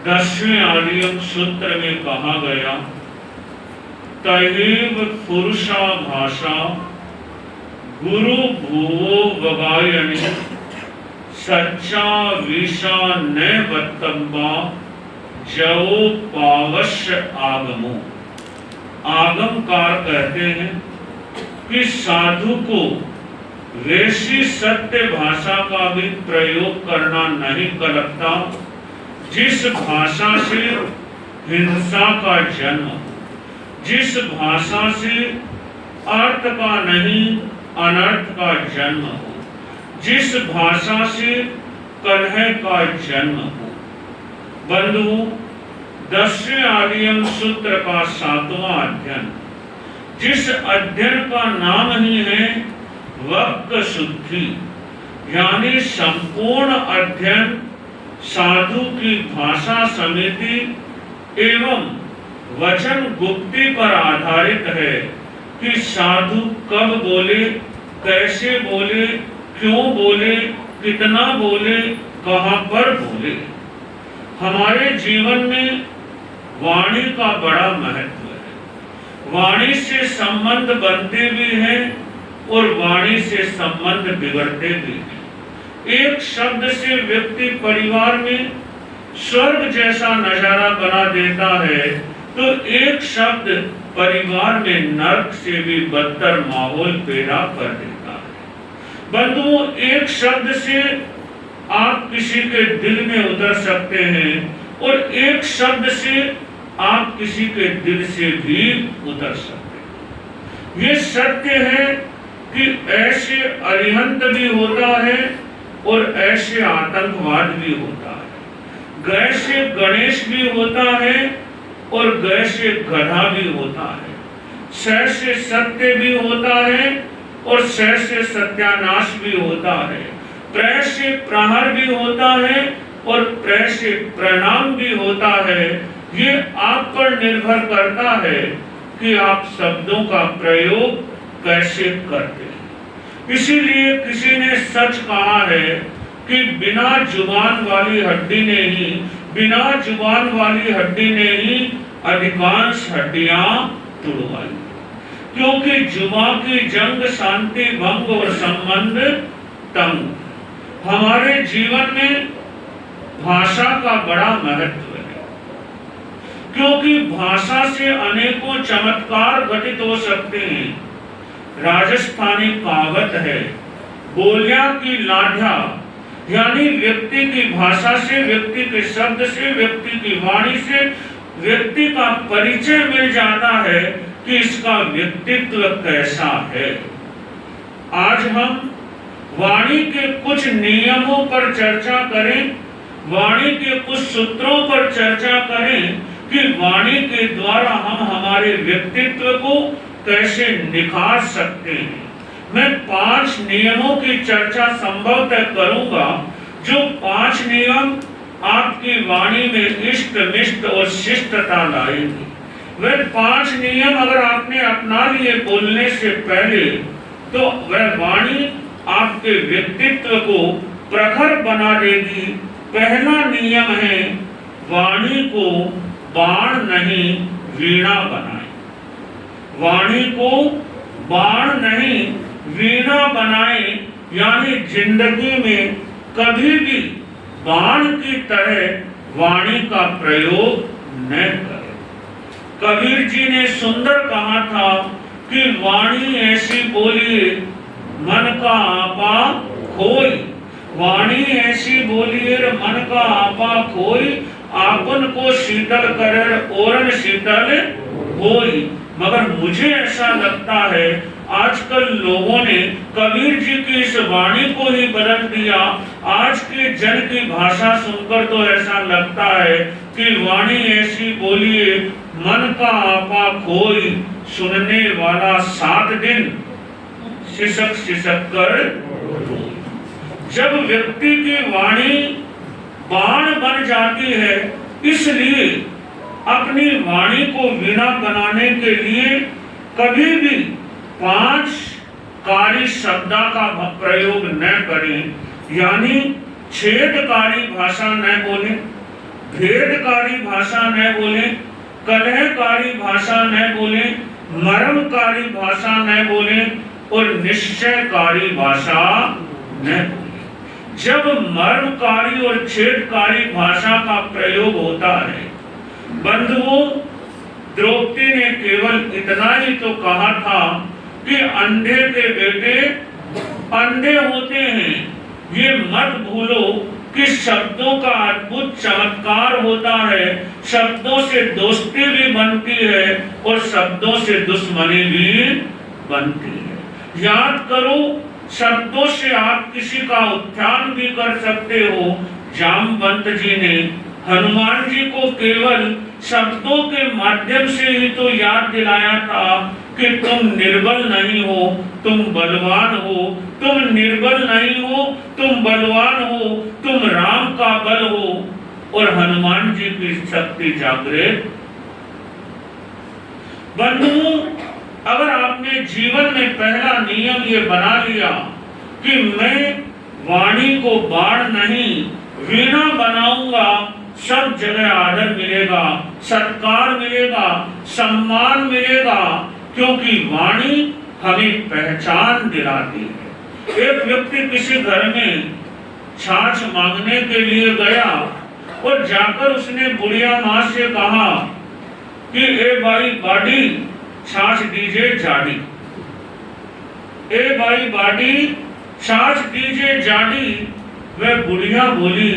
10वें आर्यक सूत्र में कहा गया, तयेव पुरुषा भाषा गुरु भुवो वगायनि सच्चा विषा न वत्तम्बा जवो पावश्य आगमो। आगमकार कहते हैं कि साधु को वैसी सत्य भाषा का भी प्रयोग करना नहीं लगता जिस भाषा से हिंसा का जन्म, जिस भाषा से अर्थ का नहीं अनर्थ का जन्म हो, जिस भाषा से कलह का जन्म हो। बंधुओं, 10वें आर्यक सूत्र का 7वां अध्ययन, जिस अध्ययन का नाम ही है वक्त शुद्धि, यानी संपूर्ण अध्ययन साधु की भाषा समिति एवं वचन गुप्ती पर आधारित है कि साधु कब बोले, कैसे बोले, क्यों बोले, कितना बोले, कहां पर बोले। हमारे जीवन में वाणी का बड़ा महत्व है। वाणी से संबंध बनते भी हैं और वाणी से संबंध बिगड़ते भी हैं। एक शब्द से व्यक्ति परिवार में स्वर्ग जैसा नजारा बना देता है, तो एक शब्द परिवार में नर्क से भी बदतर माहौल पैदा कर देता है। बंधुओं, एक शब्द से आप किसी के दिल में उतर सकते हैं और एक शब्द से आप किसी के दिल से भी उतर सकते हैं। ये सत्य है कि ऐसे अरिहंत भी होता है और ऐसे आतंकवाद भी होता है। गै से गणेश भी होता है और गै से गधा भी होता है। सह से सत्य भी होता है और सह से सत्यानाश भी होता है। प्रय से प्रहार भी होता है और प्रय से प्रणाम भी होता है। ये आप पर निर्भर करता है कि आप शब्दों का प्रयोग कैसे करते हैं। इसीलिए किसी ने सच कहा है कि बिना जुबान वाली हड्डी ने ही अधिकांश हड्डियां तुड़वाई, क्योंकि जुबान की जंग शांति भंग और संबंध तंग। हमारे जीवन में भाषा का बड़ा महत्व है, क्योंकि भाषा से अनेकों चमत्कार घटित हो सकते हैं। राजस्थानी कहावत है, बोलिया की लाढ़ा, यानी व्यक्ति की भाषा से, व्यक्ति के शब्द से, व्यक्ति की वाणी से व्यक्ति का परिचय मिल जाता है कि इसका व्यक्तित्व कैसा है। आज हम वाणी के कुछ नियमों पर चर्चा करें, वाणी के कुछ सूत्रों पर चर्चा करें कि वाणी के द्वारा हम हमारे व्यक्तित्व को कैसे निखार सकते हैं। मैं 5 नियमों की चर्चा संभवतः करूंगा, जो 5 नियम आपकी वाणी में इष्ट मिष्ट और शिष्टता लाएंगे। वह 5 नियम अगर आपने अपना लिए बोलने से पहले, तो वह वाणी आपके व्यक्तित्व को प्रखर बना देगी। पहला नियम है, वाणी को बाण नहीं वीणा बनाए। वाणी को बाण नहीं वीणा बनाए, यानी जिंदगी में कभी भी बाण की तरह वाणी का प्रयोग न करें। कबीर जी ने सुंदर कहा था कि वाणी ऐसी बोलिए मन का आपा खोई। वाणी ऐसी बोलिए मन का आपा खोई, आपन को शीतल करे ओरन शीतल होई। मगर मुझे ऐसा लगता है आजकल लोगों ने कबीर जी की इस वाणी को ही बदल दिया। आज के जन की भाषा सुनकर तो ऐसा लगता है कि वाणी ऐसी बोलिए मन का आपा खोई, सुनने वाला 7 दिन सिसक सिसक कर रोए। जब व्यक्ति की वाणी बाण बन जाती है, इसलिए अपनी वाणी को वीणा बनाने के लिए कभी भी 5 कारी शब्द का प्रयोग न करें, यानी छेदकारी भाषा न बोलें, भेदकारी भाषा न बोले, कलहकारी भाषा न बोले, मर्मकारी भाषा न बोले और निश्चयकारी भाषा न बोले। जब मर्मकारी और छेदकारी भाषा का प्रयोग होता है, बंधुओं, द्रौपदी ने केवल इतना ही तो कहा था कि अंधे के बेटे अंधे होते हैं। ये मत भूलो कि शब्दों का अद्भुत चमत्कार होता है। शब्दों से दोस्ती भी बनती है और शब्दों से दुश्मनी भी बनती है। याद करो, शब्दों से आप किसी का उत्थान भी कर सकते हो। जामवंत जी ने हनुमान जी को केवल शब्दों के माध्यम से ही तो याद दिलाया था कि तुम निर्बल नहीं हो, तुम बलवान हो। तुम निर्बल नहीं हो, तुम बलवान हो, तुम राम का बल हो और हनुमान जी की शक्ति जागृत। बंधुओं, अगर आपने जीवन में पहला नियम ये बना लिया कि मैं वाणी को बाण नहीं वीणा बनाऊंगा, सब जगह आदर मिलेगा, सत्कार मिलेगा, सम्मान मिलेगा, क्योंकि वाणी हमें पहचान दिलाती है। एक व्यक्ति किसी घर में छाछ मांगने के लिए गया और जाकर उसने बुढ़िया माँ से कहा कि ए भाई बाडी छाछ दीजिए जाडी, ए भाई बाडी छाछ दीजिए जाडी। वह बुढ़िया बोली,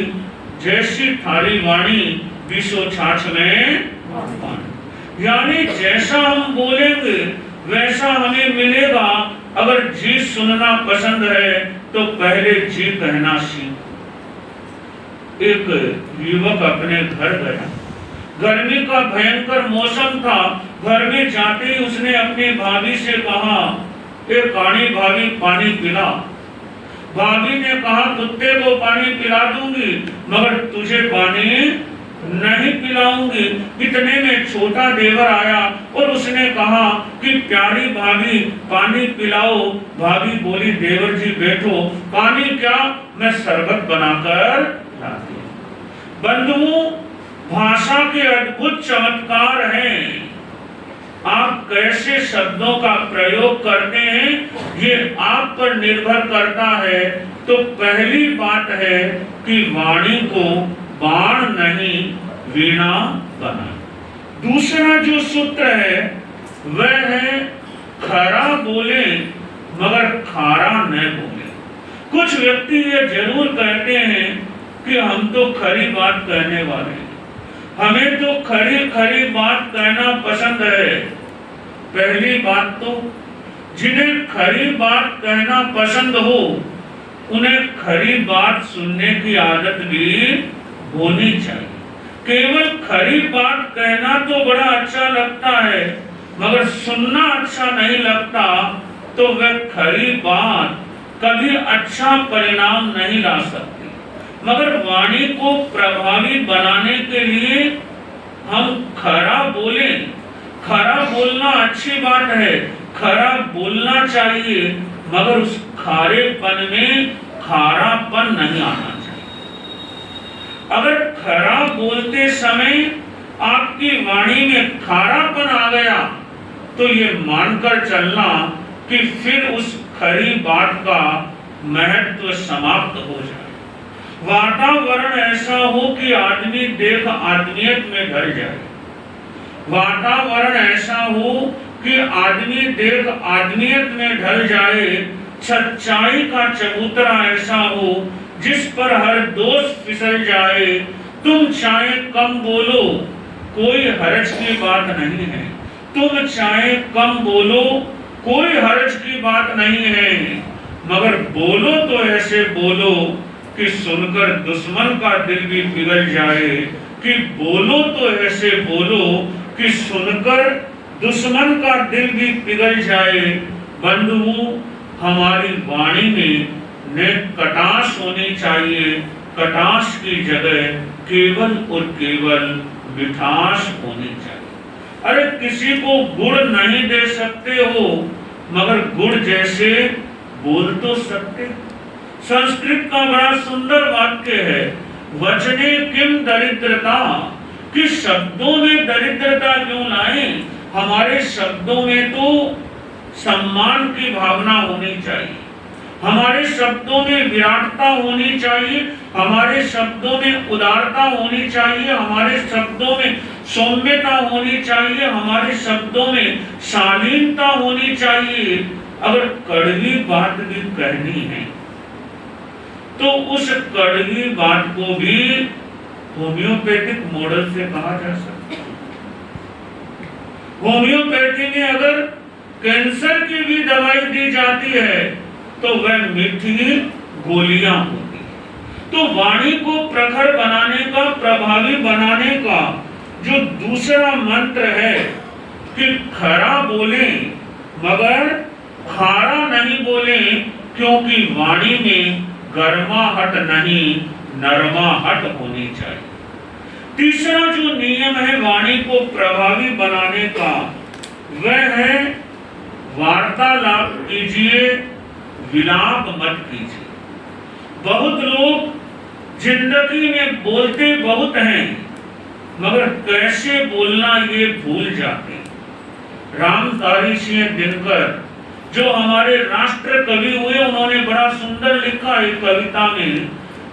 जैसी थारी वाणी बीसो छाछ में पानी। यानी जैसा हम बोलेंगे वैसा हमें मिलेगा। अगर जी सुनना पसंद है तो पहले जी कहना सीख। एक युवक अपने घर गया, गर्मी का भयंकर मौसम था। घर में जाते ही उसने अपनी भाभी से कहा, ए काणी भाभी पानी पिला। भाभी ने कहा, कुत्ते को पानी पिला दूंगी मगर तुझे पानी नहीं पिलाऊंगी। इतने में छोटा देवर आया और उसने कहा कि प्यारी भाभी पानी पिलाओ। भाभी बोली, देवर जी बैठो, पानी क्या, मैं शरबत बनाकर लाती हूं। बंधुओं, भाषा के अद्भुत चमत्कार हैं। आप कैसे शब्दों का प्रयोग करते हैं ये आप पर निर्भर करता है। तो पहली बात है कि वाणी को बाण नहीं वीणा बना। दूसरा जो सूत्र है वह है खरा बोले मगर खारा न बोले। कुछ व्यक्ति ये जरूर कहते हैं कि हम तो खरी बात कहने वाले हैं, हमें तो खरी खरी बात कहना पसंद है। पहली बात तो जिन्हें खरी बात कहना पसंद हो उन्हें खरी बात सुनने की आदत भी होनी चाहिए। केवल खरी बात कहना तो बड़ा अच्छा लगता है मगर सुनना अच्छा नहीं लगता, तो वह खरी बात कभी अच्छा परिणाम नहीं ला सकती। मगर वाणी को प्रभावी बनाने के लिए हम खरा बोले। खरा बोलना अच्छी बात है, खरा बोलना चाहिए, मगर उस खारेपन में खारापन नहीं आना चाहिए। अगर खरा बोलते समय आपकी वाणी में खारापन आ गया तो ये मानकर चलना कि फिर उस खरी बात का महत्व समाप्त हो जाए। वातावरण ऐसा हो कि आदमी देख आदमियत में ढल जाए। वातावरण ऐसा हो कि आदमी देख आदमियत में ढल जाए। सच्चाई का चबूतरा ऐसा हो जिस पर हर दोस्त फिसल जाए। तुम चाहे कम बोलो, कोई हर्ज की बात नहीं है। तुम चाहे कम बोलो, कोई हर्ज की बात नहीं है, मगर बोलो तो ऐसे बोलो कि सुनकर दुश्मन का दिल भी पिघल जाए। कि बोलो तो ऐसे बोलो कि सुनकर दुश्मन का दिल भी पिघल जाए। बंधुओं, हमारी वाणी में न कटाश होनी चाहिए, कटाश की जगह केवल और केवल मिठास होनी चाहिए। अरे किसी को गुड़ नहीं दे सकते हो मगर गुड़ जैसे बोल तो सकते। संस्कृत का बड़ा सुंदर वाक्य है, वचने किम दरिद्रता, कि शब्दों में दरिद्रता क्यों लाए? हमारे शब्दों में तो सम्मान की भावना होनी चाहिए, हमारे शब्दों में विराटता होनी चाहिए, हमारे शब्दों में उदारता होनी चाहिए, हमारे शब्दों में सौम्यता होनी चाहिए, हमारे शब्दों में शालीनता होनी चाहिए। अगर कड़वी बात भी कहनी है तो उस कड़वी बात को भी होम्योपैथिक मॉडल से कहा जा सकता है। होम्योपैथी में अगर कैंसर की भी दवाई दी जाती है तो वह मीठी गोलियां होती है। तो वाणी को प्रखर बनाने का, प्रभावी बनाने का जो दूसरा मंत्र है कि खरा बोले मगर खारा नहीं बोले, क्योंकि वाणी में गर्माहट नहीं नरमाहट होनी चाहिए। तीसरा जो नियम है वाणी को प्रभावी बनाने का वह है वार्तालाप कीजिए, विलाप मत कीजिए। बहुत लोग जिंदगी में बोलते बहुत हैं मगर कैसे बोलना ये भूल जाते हैं। रामधारी सिंह दिनकर जो हमारे राष्ट्र कवि हुए, उन्होंने बड़ा सुंदर लिखा है कविता में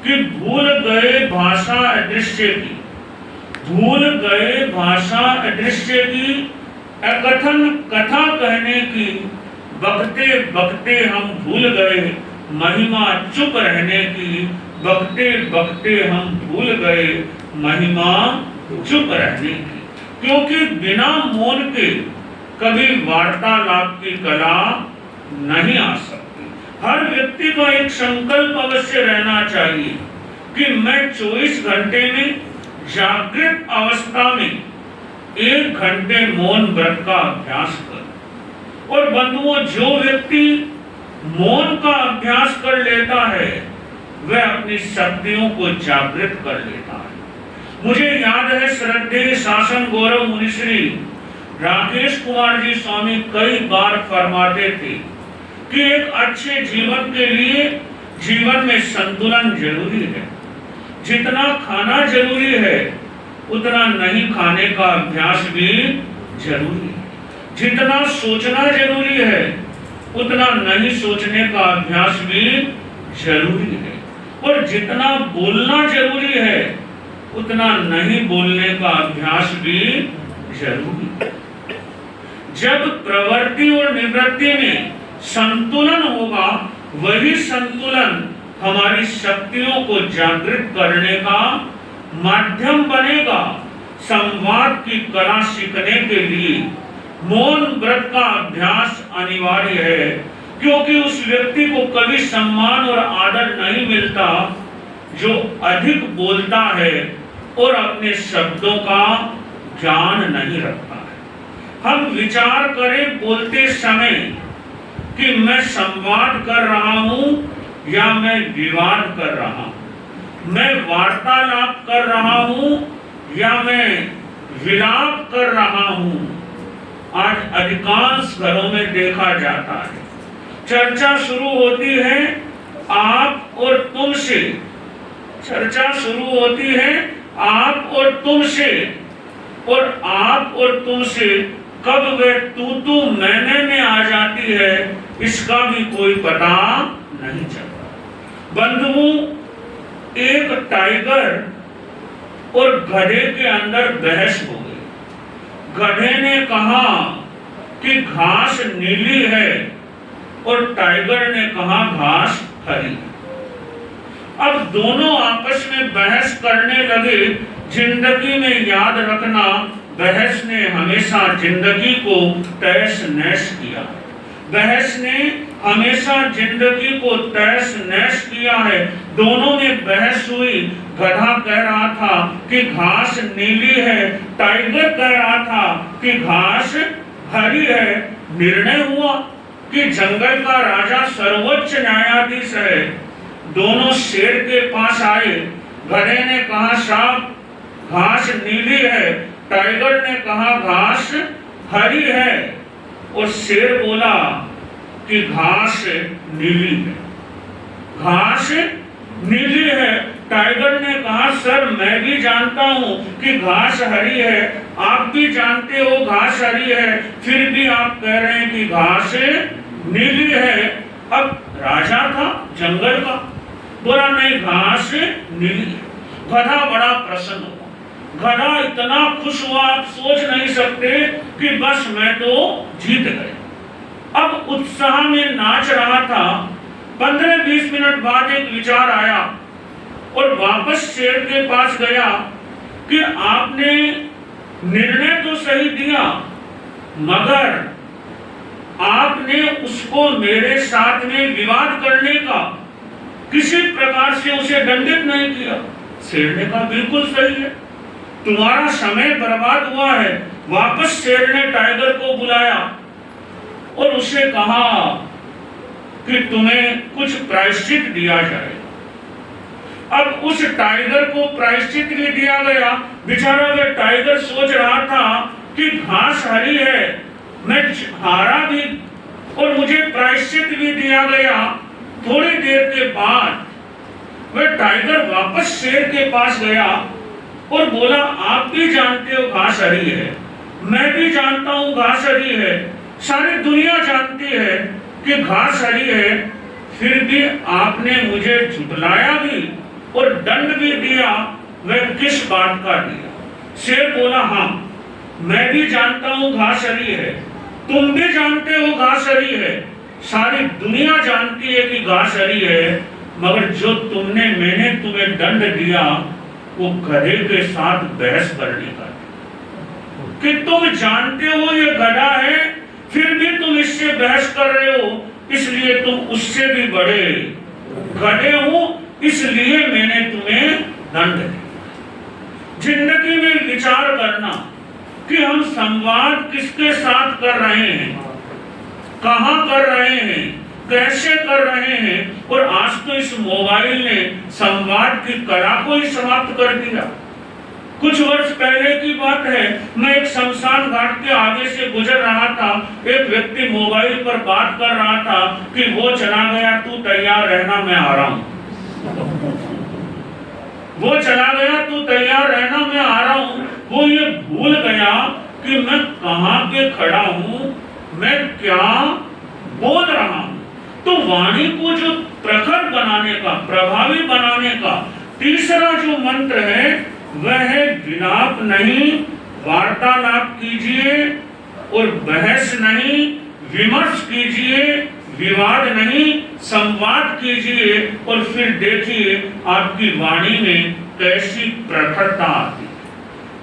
कि भूल गए भाषा अदृश्य की, भूल गए भाषा अदृश्य की, अकथन कथा कहने की, बकते बकते हम भूल गए महिमा चुप रहने की, बकते बकते हम भूल गए महिमा चुप रहने की। क्योंकि बिना मौन के कभी वार्तालाप की कला नहीं आ सकती। हर व्यक्ति को एक संकल्प अवश्य रहना चाहिए कि मैं 24 घंटे में जागृत अवस्था में 1 घंटे मौन व्रत का अभ्यास करूं। और बंधुओं, जो व्यक्ति मौन का अभ्यास कर लेता है वह अपनी शक्तियों को जागृत कर लेता है। मुझे याद है श्रद्धेय शासन गौरव मुनिश्री राकेश कुमार जी स्वामी कई बार फरमाते थे कि एक अच्छे जीवन के लिए जीवन में संतुलन जरूरी है। जितना खाना जरूरी है उतना नहीं खाने का अभ्यास भी जरूरी है। जितना सोचना जरूरी है उतना नहीं सोचने का अभ्यास भी जरूरी है। और जितना बोलना जरूरी है उतना नहीं बोलने का अभ्यास भी जरूरी है। जब प्रवृत्ति और निवृत्ति में संतुलन होगा, वही संतुलन हमारी शक्तियों को जागृत करने का माध्यम बनेगा। संवाद की कला सीखने के लिए मौन व्रत का अभ्यास अनिवार्य है, क्योंकि उस व्यक्ति को कभी सम्मान और आदर नहीं मिलता जो अधिक बोलता है और अपने शब्दों का ज्ञान नहीं रखता है। हम विचार करें बोलते समय कि मैं संवाद कर रहा हूं या मैं विवाद कर रहा हूं, मैं वार्तालाप कर रहा हूं या मैं विलाप कर रहा हूं। आज अधिकांश घरों में देखा जाता है चर्चा शुरू होती है आप और तुम से, चर्चा शुरू होती है आप और तुम से, और आप और तुम से कब वे तू मैंने में आ जाती है इसका भी कोई पता नहीं चलता। बंधुओं, एक टाइगर और गधे के अंदर बहस हो गई। गधे ने कहा कि घास नीली है और टाइगर ने कहा घास हरी। अब दोनों आपस में बहस करने लगे। जिंदगी में याद रखना, बहस ने हमेशा जिंदगी को तहस नहस किया। बहस ने हमेशा जिंदगी को तहस नहस किया है। दोनों में बहस हुई। गधा कह रहा था कि घास नीली है, टाइगर कह रहा था कि घास हरी है। निर्णय हुआ कि जंगल का राजा सर्वोच्च न्यायाधीश है। दोनों शेर के पास आए। गधे ने कहा साहब घास नीली है, टाइगर ने कहा घास हरी है, और शेर बोला कि घास नीली है। घास नीली है टाइगर ने कहा, सर मैं भी जानता हूं कि घास हरी है, आप भी जानते हो घास हरी है, फिर भी आप कह रहे हैं कि घास नीली है। अब राजा था जंगल का, बोला नहीं घास नीली है। गधा बड़ा प्रसन्न हुआ, गधा इतना खुश हुआ आप सोच नहीं सकते कि बस मैं तो जीत गए। अब उत्साह में नाच रहा था। 15-20 मिनट बाद एक विचार आया और वापस शेर के पास गया कि आपने निर्णय तो सही दिया, मगर आपने उसको मेरे साथ में विवाद करने का किसी प्रकार से उसे दंडित नहीं किया। शेर ने कहा बिल्कुल सही है, तुम्हारा समय बर्बाद हुआ है। वापस शेर ने टाइगर को बुलाया और उसे कहा कि तुम्हें कुछ प्रायश्चित दिया जाए। अब उस टाइगर को प्रायश्चित भी दिया गया। बेचारा वे टाइगर सोच रहा था कि घास हरी है, मैं हारा भी और मुझे प्रायश्चित भी दिया गया। थोड़ी देर के बाद वह टाइगर वापस शेर के पास गया और बोला, आप भी जानते हो घास हरी है, मैं भी जानता हूं घास हरी है, सारी दुनिया जानती है कि घास हरी है, फिर भी आपने मुझे झुठलाया भी और दंड भी दिया, वह किस बात का दिया? शेर बोला, हाँ मैं भी जानता हूं घास हरी है, तुम भी जानते हो घास हरी है, सारी दुनिया जानती है कि घास हरी है, मगर जो मैंने तुम्हें दंड दिया वो गधे के साथ बहस करने का कि तुम जानते हो ये गधा है, फिर भी तुम इससे बहस कर रहे हो, इसलिए तुम उससे भी बड़े गधे हो, इसलिए मैंने तुम्हें दंड दिया। जिंदगी में विचार करना कि हम संवाद किसके साथ कर रहे हैं, कहां कर रहे हैं, कैसे कर रहे हैं। और आज तो इस मोबाइल ने संवाद की कला को ही समाप्त कर दिया। कुछ वर्ष पहले की बात है, मैं एक शमशान घाट के आगे से गुजर रहा था, एक व्यक्ति मोबाइल पर बात कर रहा था कि वो चला गया, तू तैयार रहना मैं आ रहा हूं। वो चला गया, तू तैयार रहना मैं आ रहा हूं। वो ये भूल गया कि मैं कहां पे खड़ा हूं, मैं क्या बोल रहा हूं। तो वाणी को जो प्रखर बनाने का, प्रभावी बनाने का तीसरा जो मंत्र है वह है विलाप नहीं, वार्तालाप कीजिए और बहस नहीं, विमर्श कीजिए, विवाद नहीं, संवाद कीजिए और फिर देखिए आपकी वाणी में कैसी प्रखरता आती।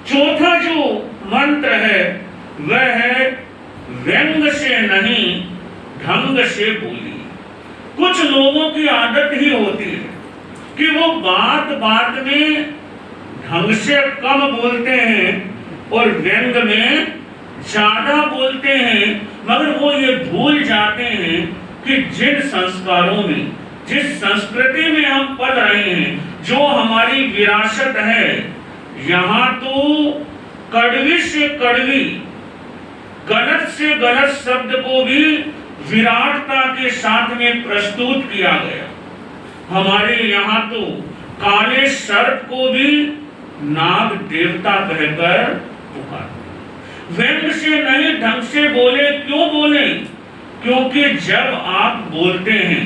चौथा जो मंत्र है वह है व्यंग से नहीं ढंग से बोलिए। कुछ लोगों की आदत ही होती है कि वो बात बात में ढंग से कम बोलते हैं और व्यंग में ज्यादा बोलते हैं, मगर वो ये भूल जाते हैं कि जिन संस्कारों में, जिस संस्कृति में हम पल रहे हैं, जो हमारी विरासत है, यहाँ तो कड़वी से कड़वी, गलत से गलत शब्द को भी विराटता के साथ में प्रस्तुत किया गया। हमारे यहाँ तो काले सर्प को भी नाग देवता कहकर पुकार। व्यंग से नहीं ढंग से बोले। क्यों बोले? क्योंकि जब आप बोलते हैं,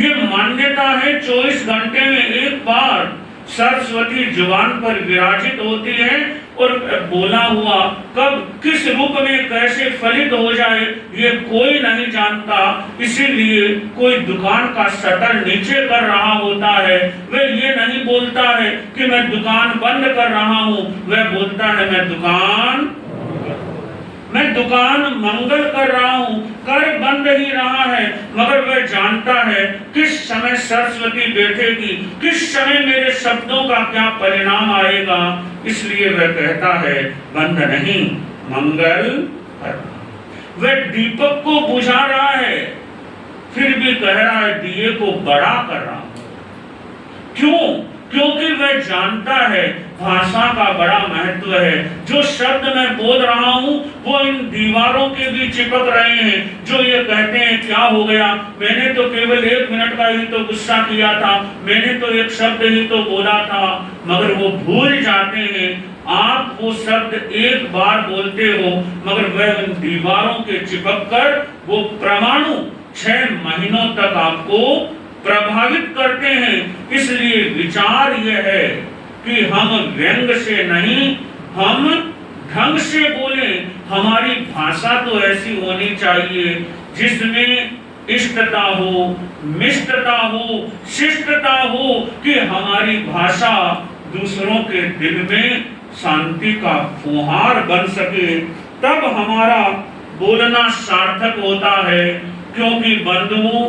ये मान्यता है 24 घंटे में एक बार सरस्वती जुबान पर विराजित होती है और बोला हुआ कब किस रूप में कैसे फलित हो जाए ये कोई नहीं जानता। इसीलिए कोई दुकान का शटर नीचे कर रहा होता है, वह ये नहीं बोलता है कि मैं दुकान बंद कर रहा हूँ, वह बोलता है मैं दुकान मंगल कर रहा हूँ, कर बंद ही रहा है, मगर वह जानता है किस समय सरस्वती बैठेगी, किस समय मेरे शब्दों का क्या परिणाम आएगा। इसलिए वह कहता है बंद नहीं मंगल कर। वह दीपक को बुझा रहा है, फिर भी कह रहा है दिए को बड़ा कर रहा हूं। क्यों? क्योंकि वह जानता है भाषा का बड़ा महत्व है। जो शब्द मैं बोल रहा हूं वो इन दीवारों के भी चिपक रहे हैं। जो ये कहते हैं क्या हो गया, मैंने तो केवल 1 मिनट का ही तो गुस्सा किया था, मैंने तो एक शब्द ही तो बोला था, मगर वो भूल जाते हैं आप वो शब्द एक बार बोलते हो मगर वह उन दीवारों के चिपक कर वो परमाणु 6 महीनों तक आपको प्रभावित करते हैं। इसलिए विचार यह है कि हम व्यंग से नहीं, हम ढंग से बोले। हमारी भाषा तो ऐसी होनी चाहिए जिसमें इष्टता हो, मिष्टता हो, शिष्टता हो, कि हमारी भाषा दूसरों के दिल में शांति का फुहार बन सके। तब हमारा बोलना सार्थक होता है। क्योंकि बंधुओं,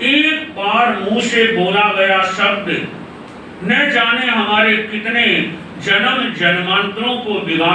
एक बार मुंह से बोला गया शब्द न जाने हमारे कितने जन्म जन्मांतरों को बिगाड़